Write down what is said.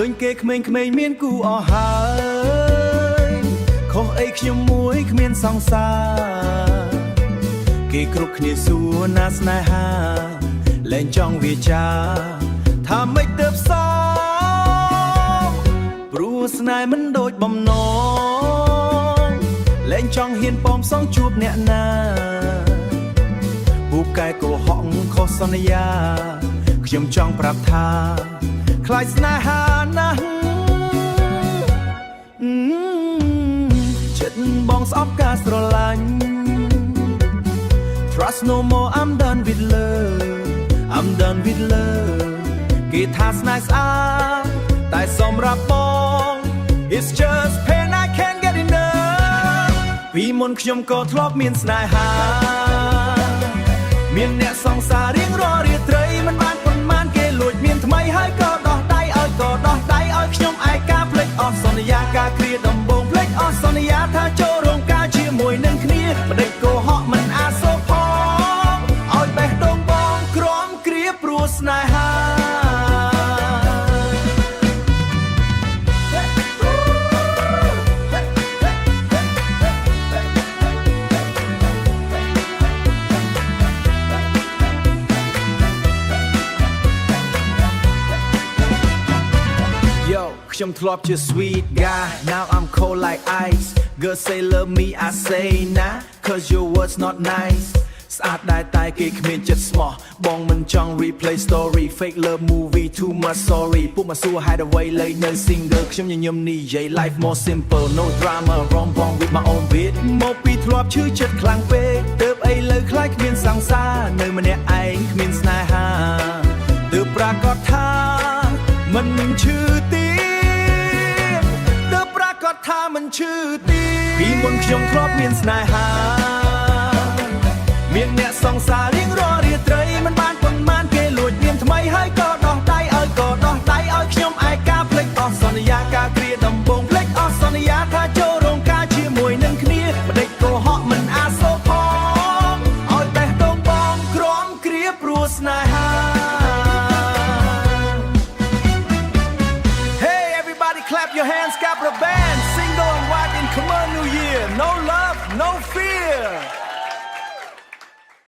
ឃើញគេក្មេងៗមានគូអស់ហើយខុសអីខ្ញុំមួយគ្មានសង្សារគេគ្រប់គ្នាសួរណាស្នេហាលែងចង់វាចាថាមិនទៅផ្សងព្រោះស្នេហ៍មិនដូចបំណងលែងចង់ហ៊ានប៉មសងជួបអ្នកណាពូកែកុហកខុសសន្យាខ្ញុំចង់ប្រាប់ថាខ្លាចស្នេហាណាស់ចិត្តបងស្អប់ការស្រឡាញ់ Trust no more I'm done with love I'm done with love គេថាស្នេហ៍ស្អាតតែសម្រាប់បង It's just pain I can't get enough ពីមុនខ្ញុំក៏ធ្លាប់មានស្នេហាមានអ្នកសង្សាររៀងរាល់រាត្រីមិនបានប៉ុន្មានគេលួចមានថ្មីហើយក៏ដោះដៃឲ្យខ្ញុំឯកាភ្លេចអស់សន្យាការគ្រាដំបងភ្លេចអស់សន្យាថាចូលរោងការជាមួយនឹងគ្នាមិនដេចកុហកមិនអាសូរផងឲ្យបេះដូងបងក្រំគ្រាព្រោះស្នេហាខ្ញុំធ្លាប់ជា sweet guy now I'm cold like ice girl say love me I say nah cause your words not nice ស្អាតដែរតែគេគ្មានចិត្តស្មោះបងមិនចង់ replay story fake love movie too much sorry ពួកមកសួរហេតុអ្វីលេងនៅ single ខ្ញុំញញឹមនិយាយ life more simple no drama wrong wrong with my own beat មកពីធ្លាប់ឈឺចិត្តខ្លាំងពេកទើបអីលើខ្លាចគ្មានសង្សារនៅម្នាក់ឯងគ្មានស្នេហាទើបប្រកាសថាមិនឈឺទេថាមិនឈឺទីពីមុនខ្ញុំធ្លាប់មានស្នេហាមានអ្នកសង្សាររៀងរាល់រាត្រីមិនបានប៉ុន្មានគេលួចមានថ្មីហើយក៏ដោះដៃឲ្យខ្ញុំឯកាភ្លេចអស់សន្យាការគ្រាដំបងភ្លេចអស់សន្យាថាចូលរោងការជាមួយនឹងគ្នាមិនដេចកុហកមិនអាសូរផងឲ្យបេះដូងបងក្រំគ្រាព្រោះស្នេហា Hey everybody clap your hands កាប់របាំ